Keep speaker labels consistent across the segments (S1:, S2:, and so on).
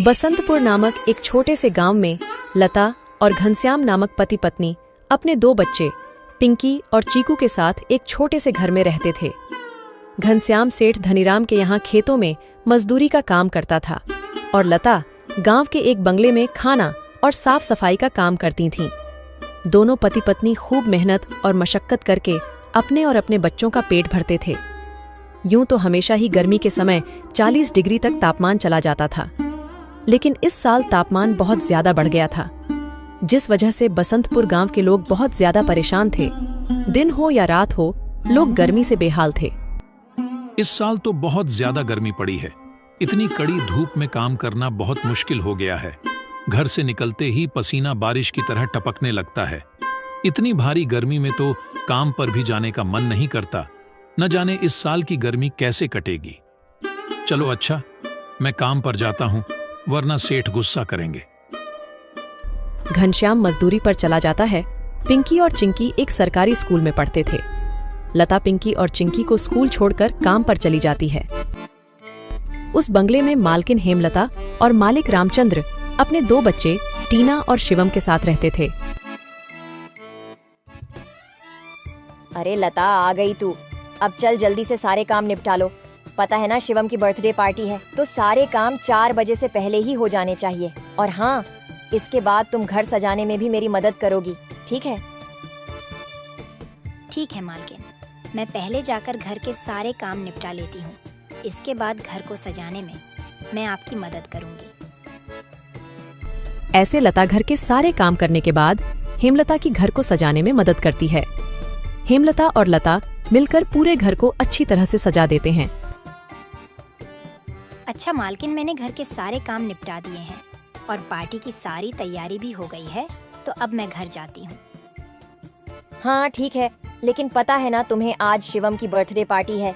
S1: बसंतपुर नामक एक छोटे से गांव में लता और घनश्याम नामक पति पत्नी अपने दो बच्चे पिंकी और चीकू के साथ एक छोटे से घर में रहते थे। घनश्याम सेठ धनीराम के यहाँ खेतों में मजदूरी का काम करता था और लता गांव के एक बंगले में खाना और साफ सफाई का काम करती थीं। दोनों पति पत्नी खूब मेहनत और मशक्कत करके अपने और अपने बच्चों का पेट भरते थे। यूं तो हमेशा ही गर्मी के समय 40 डिग्री तक तापमान चला जाता था, लेकिन इस साल तापमान बहुत ज्यादा बढ़ गया था, जिस वजह से बसंतपुर गांव के लोग बहुत ज्यादा परेशान थे। दिन हो या रात हो, लोग गर्मी से बेहाल थे।
S2: इस साल तो बहुत ज्यादा गर्मी पड़ी है। इतनी कड़ी धूप में काम करना बहुत मुश्किल हो गया है। घर से निकलते ही पसीना बारिश की तरह टपकने लगता है। इतनी भारी गर्मी में तो काम पर भी जाने का मन नहीं करता। न जाने इस साल की गर्मी कैसे कटेगी। चलो अच्छा, मैं काम पर जाता हूँ, वरना सेठ गुस्सा करेंगे।
S1: घनश्याम मजदूरी पर चला जाता है। पिंकी और चिंकी एक सरकारी स्कूल में पढ़ते थे। लता पिंकी और चिंकी को स्कूल छोड़कर काम पर चली जाती है। उस बंगले में मालकिन हेमलता और मालिक रामचंद्र अपने दो बच्चे टीना और शिवम के साथ रहते थे।
S3: अरे लता, आ गई तू। अब चल जल्दी से सारे काम निपटा लो। पता है ना, शिवम की बर्थडे पार्टी है, तो सारे काम 4 बजे से पहले ही हो जाने चाहिए। और हाँ, इसके बाद तुम घर सजाने में भी मेरी मदद करोगी, ठीक है?
S4: ठीक है मालकिन, मैं पहले जाकर घर के सारे काम निपटा लेती हूँ। इसके बाद घर को सजाने में मैं आपकी मदद करूँगी।
S1: ऐसे लता घर के सारे काम करने के बाद हेमलता की घर को सजाने में मदद करती है। हेमलता और लता मिलकर पूरे घर को अच्छी तरह से सजा देते हैं।
S4: अच्छा मालकिन, मैंने घर के सारे काम निपटा दिए हैं और पार्टी की सारी तैयारी भी हो गई है, तो अब मैं घर जाती हूँ।
S3: हाँ ठीक है, लेकिन पता है ना तुम्हें, आज शिवम की बर्थडे पार्टी है,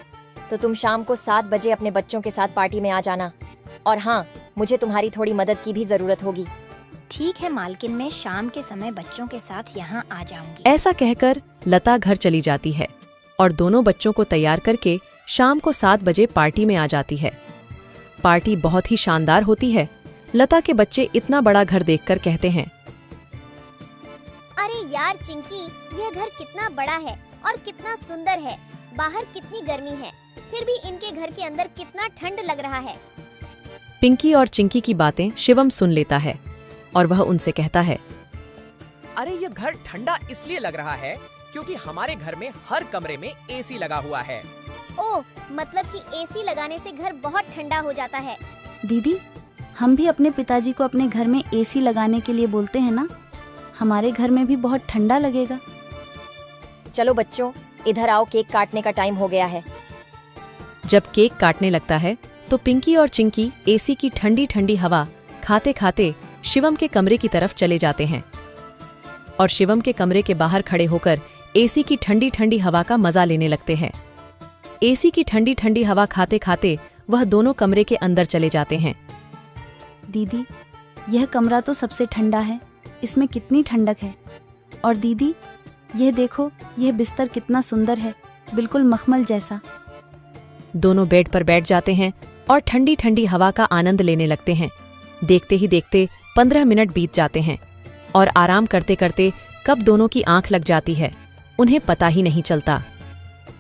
S3: तो तुम शाम को 7 बजे अपने बच्चों के साथ पार्टी में आ जाना। और हाँ, मुझे तुम्हारी थोड़ी मदद की भी जरूरत होगी।
S4: ठीक है मालकिन, मैं शाम के समय बच्चों के साथ यहाँ आ जाऊंगी।
S1: ऐसा कहकर लता घर चली जाती है और दोनों बच्चों को तैयार करके शाम को 7 बजे पार्टी में आ जाती है। पार्टी बहुत ही शानदार होती है। लता के बच्चे इतना बड़ा घर देखकर कहते हैं,
S5: अरे यार चिंकी, यह घर कितना बड़ा है और कितना सुंदर है। बाहर कितनी गर्मी है, फिर भी इनके घर के अंदर कितना ठंड लग रहा है।
S1: पिंकी और चिंकी की बातें शिवम सुन लेता है और वह उनसे कहता है,
S6: अरे ये घर ठंडा इसलिए लग रहा है क्योंकि हमारे घर में हर कमरे में एसी लगा हुआ है।
S5: ओह, मतलब कि एसी लगाने से घर बहुत ठंडा हो जाता है।
S7: दीदी, हम भी अपने पिताजी को अपने घर में एसी लगाने के लिए बोलते हैं ना, हमारे घर में भी बहुत ठंडा लगेगा।
S3: चलो बच्चों, इधर आओ, केक काटने का टाइम हो गया है।
S1: जब केक काटने लगता है तो पिंकी और चिंकी एसी की ठंडी ठंडी हवा खाते खाते शिवम के कमरे की तरफ चले जाते हैं और शिवम के कमरे के बाहर खड़े होकर एसी की ठंडी ठंडी हवा का मजा लेने लगते हैं। एसी की ठंडी ठंडी हवा खाते खाते वह दोनों कमरे के अंदर चले जाते हैं।
S7: दीदी, यह कमरा तो सबसे ठंडा है, इसमें कितनी ठंडक है। और दीदी, यह देखो, यह बिस्तर कितना सुंदर है, बिल्कुल मखमल जैसा।
S1: दोनों बेड पर बैठ जाते हैं और ठंडी ठंडी हवा का आनंद लेने लगते हैं। देखते ही देखते 15 मिनट बीत जाते हैं और आराम करते करते कब दोनों की आंख लग जाती है, उन्हें पता ही नहीं चलता।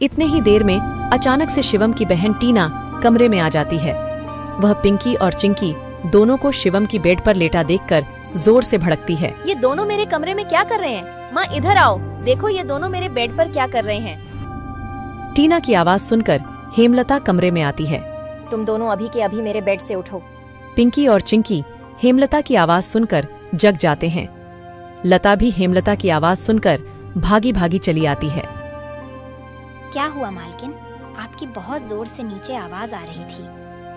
S1: इतने ही देर में अचानक से शिवम की बहन टीना कमरे में आ जाती है। वह पिंकी और चिंकी दोनों को शिवम की बेड पर लेटा देखकर जोर से भड़कती है।
S3: ये दोनों मेरे कमरे में क्या कर रहे हैं? माँ इधर आओ, देखो ये दोनों मेरे बेड पर क्या कर रहे हैं।
S1: टीना की आवाज सुनकर हेमलता कमरे में आती है।
S3: तुम दोनों अभी के अभी मेरे बेड से उठो।
S1: पिंकी और चिंकी हेमलता की आवाज सुनकर जग जाते हैं। लता भी हेमलता की आवाज सुनकर भागी भागी चली आती है।
S4: क्या हुआ मालकिन? आपकी बहुत जोर से नीचे आवाज आ रही थी।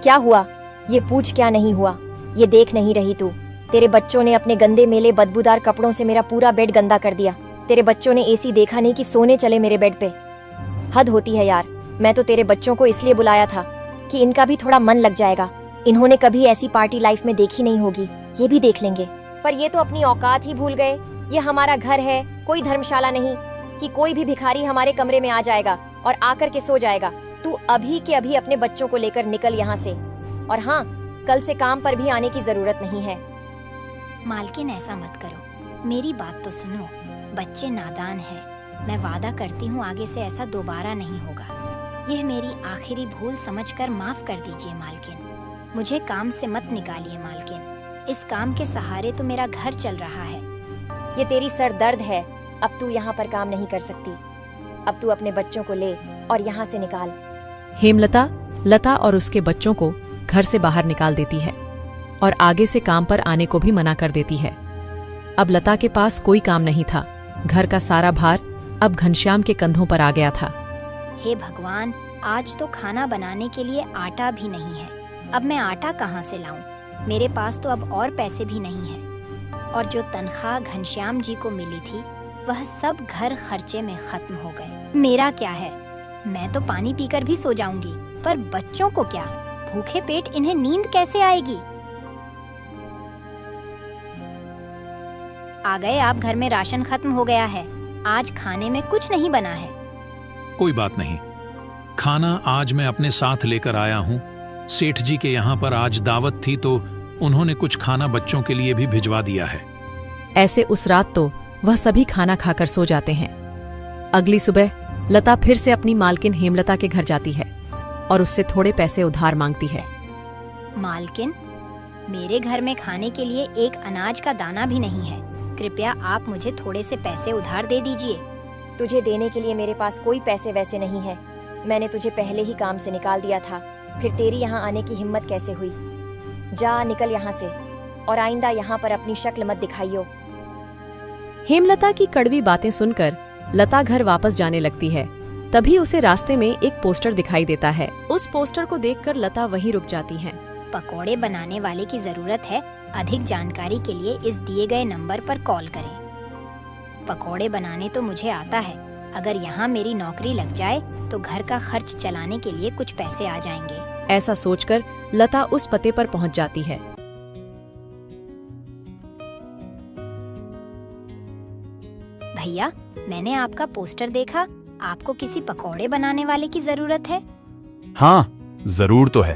S3: क्या हुआ? ये पूछ, क्या नहीं हुआ? ये देख नहीं रही तू? तेरे बच्चों ने अपने गंदे मेले बदबूदार कपड़ों से मेरा पूरा बेड गंदा कर दिया। तेरे बच्चों ने एसी देखा नहीं कि सोने चले मेरे बेड पे। हद होती है यार। मैं तो तेरे बच्चों को इसलिए बुलाया था कि इनका भी थोड़ा मन लग जाएगा। इन्होंने कभी ऐसी पार्टी लाइफ में देखी नहीं होगी, ये भी देख लेंगे। पर ये तो अपनी औकात ही भूल गए। ये हमारा घर है, कोई धर्मशाला नहीं कि कोई भी भिखारी हमारे कमरे में आ जाएगा और आकर के सो जाएगा। तू अभी के अभी अपने बच्चों को लेकर निकल यहाँ से। और हाँ, कल से काम पर भी आने की जरूरत नहीं है।
S4: मालकिन ऐसा मत करो, मेरी बात तो सुनो। बच्चे नादान हैं। मैं वादा करती हूँ आगे से ऐसा दोबारा नहीं होगा। यह मेरी आखिरी भूल समझकर माफ कर दीजिए मालकिन। मुझे काम से मत निकालिए मालकिन। इस काम के सहारे तो मेरा घर चल रहा है।
S3: ये तेरी सर दर्द है। अब तू यहाँ पर काम नहीं कर सकती। अब तू अपने बच्चों को ले और यहाँ से निकाल।
S1: हेमलता लता और उसके बच्चों को घर से बाहर निकाल देती है और आगे से काम पर आने को भी मना कर देती है। अब लता के पास कोई काम नहीं था। घर का सारा भार अब घनश्याम के कंधों पर आ गया था।
S4: हे भगवान, आज तो खाना बनाने के लिए आटा भी नहीं है। अब मैं आटा कहाँ से लाऊं? मेरे पास तो अब और पैसे भी नहीं है। और जो तनख्वाह घनश्याम जी को मिली थी वह सब घर खर्चे में खत्म हो गए। मेरा क्या है? मैं तो पानी पीकर भी सो जाऊंगी, पर बच्चों को क्या? भूखे पेट इन्हें नींद कैसे आएगी? आ गए आप। घर में राशन खत्म हो गया है। आज खाने में कुछ नहीं बना है।
S2: कोई बात नहीं, खाना आज मैं अपने साथ लेकर आया हूँ। सेठ जी के यहाँ पर आज दावत थी तो उन्होंने कुछ खाना बच्चों के लिए भी भिजवा दिया है।
S1: ऐसे उस रात तो वह सभी खाना खाकर सो जाते हैं। अगली सुबह लता फिर से अपनी मालकिन हेमलता के घर जाती है और उससे थोड़े पैसे उधार मांगती है।
S4: मालकिन, मेरे घर में खाने के लिए एक अनाज का दाना भी नहीं है। कृपया आप मुझे थोड़े से पैसे उधार दे दीजिए।
S3: तुझे देने के लिए मेरे पास कोई पैसे वैसे नहीं है। मैंने तुझे पहले ही काम से निकाल दिया था, फिर तेरी यहाँ आने की हिम्मत कैसे हुई? जा निकल यहाँ से और आइंदा यहाँ पर अपनी शक्ल मत दिखाइयो।
S1: हेमलता की कड़वी बातें सुनकर लता घर वापस जाने लगती है। तभी उसे रास्ते में एक पोस्टर दिखाई देता है। उस पोस्टर को देखकर लता वहीं रुक जाती है।
S4: पकोड़े बनाने वाले की जरूरत है। अधिक जानकारी के लिए इस दिए गए नंबर पर कॉल करें। पकोड़े बनाने तो मुझे आता है। अगर यहाँ मेरी नौकरी लग जाए तो घर का खर्च चलाने के लिए कुछ पैसे आ जाएंगे।
S1: ऐसा सोचकर लता उस पते पर पहुंच जाती है।
S4: भैया, मैंने आपका पोस्टर देखा। आपको किसी पकोड़े बनाने वाले की जरूरत है?
S8: हाँ, जरूर तो है।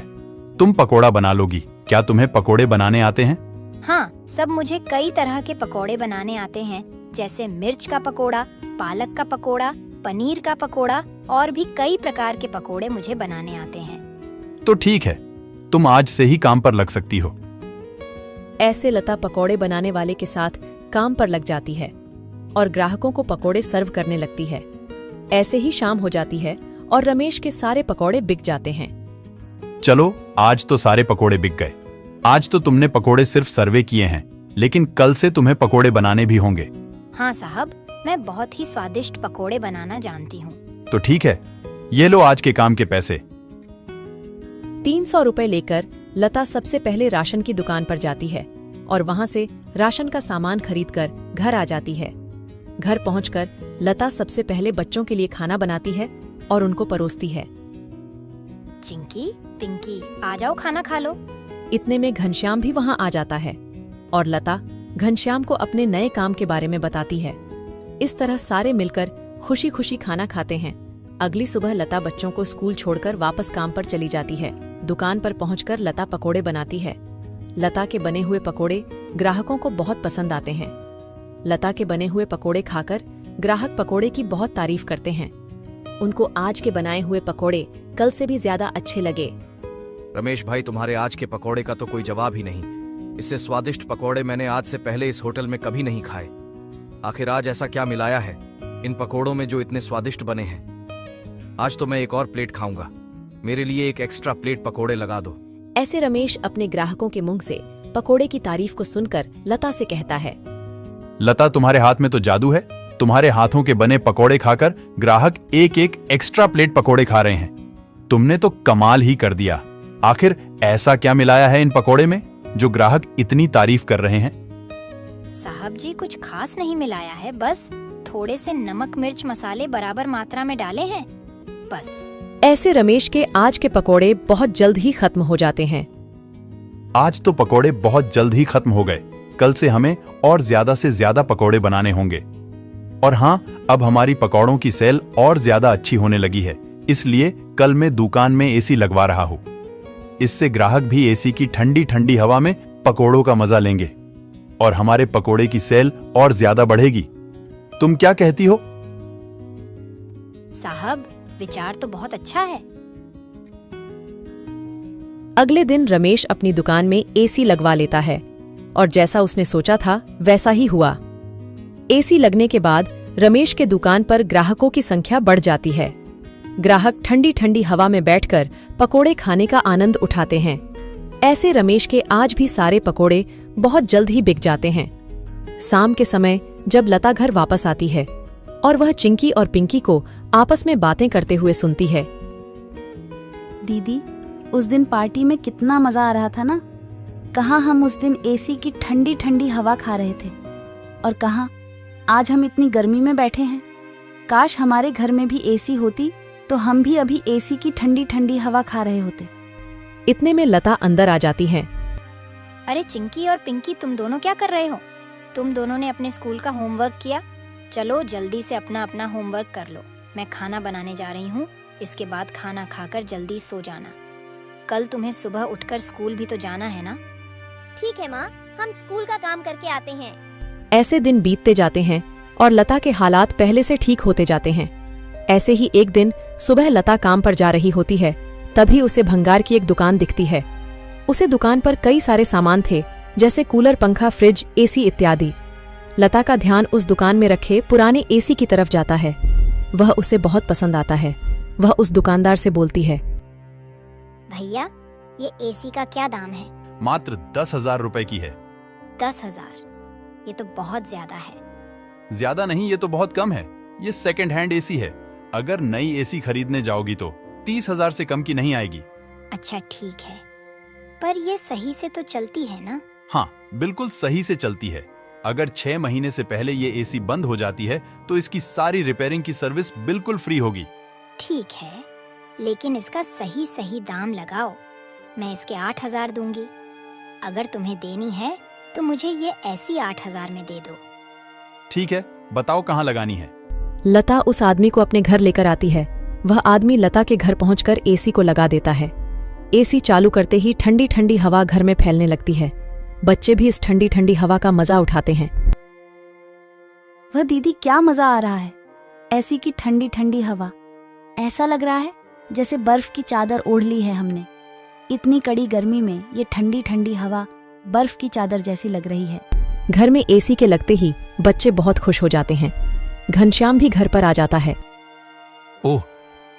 S8: तुम पकोड़ा बना लोगी। क्या तुम्हें पकोड़े बनाने आते हैं?
S4: हाँ, सब मुझे कई तरह के पकोड़े बनाने आते हैं, जैसे मिर्च का पकोड़ा, पालक का पकोड़ा, पनीर का पकोड़ा और भी कई प्रकार के पकोड़े मुझे बनाने आते हैं।
S8: तो ठीक है, तुम आज से ही काम पर लग सकती हो।
S1: ऐसे लता पकोड़े बनाने वाले के साथ काम पर लग जाती है और ग्राहकों को पकोड़े सर्व करने लगती है। ऐसे ही शाम हो जाती है और रमेश के सारे पकोड़े बिक जाते हैं।
S8: चलो, आज तो सारे पकोड़े बिक गए। आज तो तुमने पकोड़े सिर्फ सर्वे किए हैं, लेकिन कल से तुम्हें पकोड़े बनाने भी होंगे।
S4: हाँ साहब, मैं बहुत ही स्वादिष्ट पकोड़े बनाना जानती हूँ।
S8: तो ठीक है, ये लो आज के काम के पैसे।
S1: 300 रुपए लेकर लता सबसे पहले राशन की दुकान पर जाती है और वहां से राशन का सामान खरीदकर घर आ जाती है। घर पहुंचकर लता सबसे पहले बच्चों के लिए खाना बनाती है और उनको परोसती है।
S4: चिंकी, पिंकी, आ जाओ खाना खा लो।
S1: इतने में घनश्याम भी वहां आ जाता है और लता घनश्याम को अपने नए काम के बारे में बताती है। इस तरह सारे मिलकर खुशी खुशी खाना खाते हैं। अगली सुबह लता बच्चों को स्कूल छोड़कर वापस काम पर चली जाती है। दुकान पर पहुंचकर लता पकोड़े बनाती है। लता के बने हुए पकोड़े ग्राहकों को बहुत पसंद आते हैं। लता के बने हुए पकोड़े खाकर ग्राहक पकोड़े की बहुत तारीफ करते हैं। उनको आज के बनाए हुए पकोड़े कल से भी ज्यादा अच्छे लगे।
S9: रमेश भाई, तुम्हारे आज के पकोड़े का तो कोई जवाब ही नहीं। इससे स्वादिष्ट पकोड़े मैंने आज से पहले इस होटल में कभी नहीं खाए। आखिर आज ऐसा क्या मिलाया है इन पकोड़ों में जो इतने स्वादिष्ट बने हैं? आज तो मैं एक और प्लेट खाऊंगा। मेरे लिए एक एक्स्ट्रा प्लेट पकोड़े लगा दो।
S1: ऐसे रमेश अपने ग्राहकों के मुंह से पकोड़े की तारीफ को सुनकर लता से कहता है,
S8: लता, तुम्हारे हाथ में तो जादू है। तुम्हारे हाथों के बने पकोड़े खाकर ग्राहक एक एक एक्स्ट्रा प्लेट पकोड़े खा रहे हैं। तुमने तो कमाल ही कर दिया। आखिर ऐसा क्या मिलाया है इन पकोड़े में जो ग्राहक इतनी तारीफ कर रहे हैं?
S4: साहब जी, कुछ खास नहीं मिलाया है, बस थोड़े से नमक मिर्च मसाले बराबर मात्रा में डाले हैं, बस।
S1: ऐसे रमेश के आज के पकोड़े बहुत जल्द ही खत्म हो जाते हैं।
S8: आज तो पकोड़े बहुत जल्द ही खत्म हो गए। कल से हमें और ज्यादा से ज्यादा पकोड़े बनाने होंगे। और हाँ, अब हमारी पकोड़ों की सेल और ज्यादा अच्छी होने लगी है, इसलिए कल मैं दुकान में एसी लगवा रहा हूँ। इससे ग्राहक भी एसी की ठंडी ठंडी हवा में पकोड़ों का मजा लेंगे और हमारे पकोड़े की सेल और ज्यादा बढ़ेगी। तुम क्या कहती हो?
S4: साहब, विचार तो बहुत अच्छा है।
S1: अगले दिन रमेश अपनी दुकान में एसी लगवा लेता है और जैसा उसने सोचा था वैसा ही हुआ। एसी लगने के बाद रमेश के दुकान पर ग्राहकों की संख्या बढ़ जाती है। ग्राहक ठंडी ठंडी हवा में बैठकर पकोड़े खाने का आनंद उठाते हैं। ऐसे रमेश के आज भी सारे पकोड़े बहुत जल्द ही बिक जाते हैं। शाम के समय जब लता घर वापस आती है और वह चिंकी और पिंकी को आपस में बातें करते हुए सुनती है।
S7: दीदी, उस दिन पार्टी में कितना मजा आ रहा था ना। कहाँ हम उस दिन एसी की ठंडी ठंडी हवा खा रहे थे और कहाँ आज हम इतनी गर्मी में बैठे हैं। काश हमारे घर में भी एसी होती तो हम भी अभी एसी की ठंडी ठंडी हवा खा रहे होते।
S1: इतने में लता अंदर आ जाती है।
S4: अरे चिंकी और पिंकी, तुम दोनों क्या कर रहे हो? तुम दोनों ने अपने स्कूल का होमवर्क किया? चलो जल्दी से अपना अपना होमवर्क कर लो। मैं खाना बनाने जा रही हूँ। इसके बाद खाना खाकर जल्दी सो जाना। कल तुम्हें सुबह उठकर स्कूल भी तो जाना है ना।
S5: ठीक है माँ, हम स्कूल का काम करके आते हैं।
S1: ऐसे दिन बीतते जाते हैं और लता के हालात पहले से ठीक होते जाते हैं। ऐसे ही एक दिन सुबह लता काम पर जा रही होती है, तभी उसे भंगार की एक दुकान दिखती है। उसे दुकान पर कई सारे सामान थे, जैसे कूलर, पंखा, फ्रिज, एसी इत्यादि। लता का ध्यान उस दुकान में रखे पुराने एसी की तरफ जाता है। वह उसे बहुत पसंद आता है। वह उस दुकानदार से बोलती है,
S4: भैया, ये एसी का क्या दाम है?
S8: मात्र 10,000 रुपए की है।
S4: 10,000? ये तो बहुत ज्यादा है।
S8: ज्यादा नहीं, ये तो बहुत कम है। ये सेकंड हैंड एसी है। अगर नई एसी खरीदने जाओगी तो 30,000 से कम की नहीं आएगी।
S4: अच्छा ठीक है, पर ये सही से तो चलती है ना?
S8: हाँ, बिल्कुल सही से चलती है। अगर 6 महीने से पहले ये एसी बंद हो जाती है तो इसकी सारी रिपेयरिंग की सर्विस बिल्कुल फ्री होगी।
S4: ठीक है, लेकिन इसका सही सही दाम लगाओ। मैं इसके 8,000 दूंगी। अगर तुम्हें देनी है तो मुझे ये ऐसी 8,000 में दे दो।
S8: ठीक है, बताओ कहाँ लगानी है।
S1: लता उस आदमी को अपने घर लेकर आती है। वह आदमी लता के घर पहुंचकर एसी को लगा देता है। एसी चालू करते ही ठंडी ठंडी हवा घर में फैलने लगती है। बच्चे भी इस ठंडी ठंडी हवा का मजा उठाते हैं।
S7: वह दीदी, क्या मजा आ रहा है। एसी की ठंडी ठंडी हवा, ऐसा लग रहा है जैसे बर्फ की चादर ओढ़ ली है हमने। इतनी कड़ी गर्मी में ये ठंडी ठंडी हवा बर्फ की चादर जैसी लग रही है।
S1: घर में एसी के लगते ही बच्चे बहुत खुश हो जाते हैं। घनश्याम भी घर पर आ जाता है।
S2: ओह,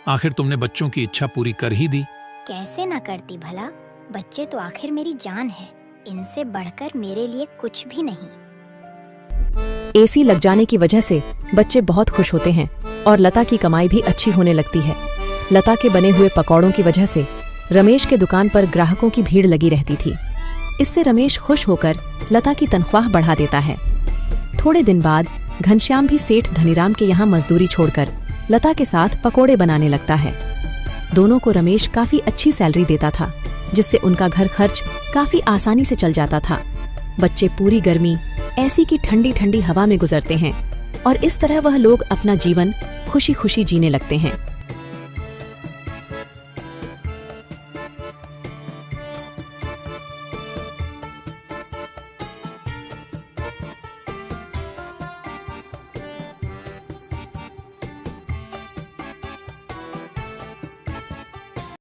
S2: आखिर तुमने बच्चों की इच्छा पूरी कर ही दी।
S4: कैसे ना करती भला। बच्चे तो आखिर मेरी जान है। इनसे बढ़कर मेरे लिए कुछ भी नहीं।
S1: एसी लग जाने की वजह से बच्चे बहुत खुश होते हैं और लता की कमाई भी अच्छी होने लगती है। लता के बने हुए पकौड़ों की वजह से रमेश के दुकान पर ग्राहकों की भीड़ लगी रहती थी। इससे रमेश खुश होकर लता की तनख्वाह बढ़ा देता है। थोड़े दिन बाद घनश्याम भी सेठ धनीराम के यहाँ मजदूरी छोड़कर लता के साथ पकोड़े बनाने लगता है। दोनों को रमेश काफी अच्छी सैलरी देता था, जिससे उनका घर खर्च काफी आसानी से चल जाता था। बच्चे पूरी गर्मी ऐसी की ठंडी ठंडी हवा में गुजरते हैं और इस तरह वह लोग अपना जीवन खुशी खुशी जीने लगते हैं।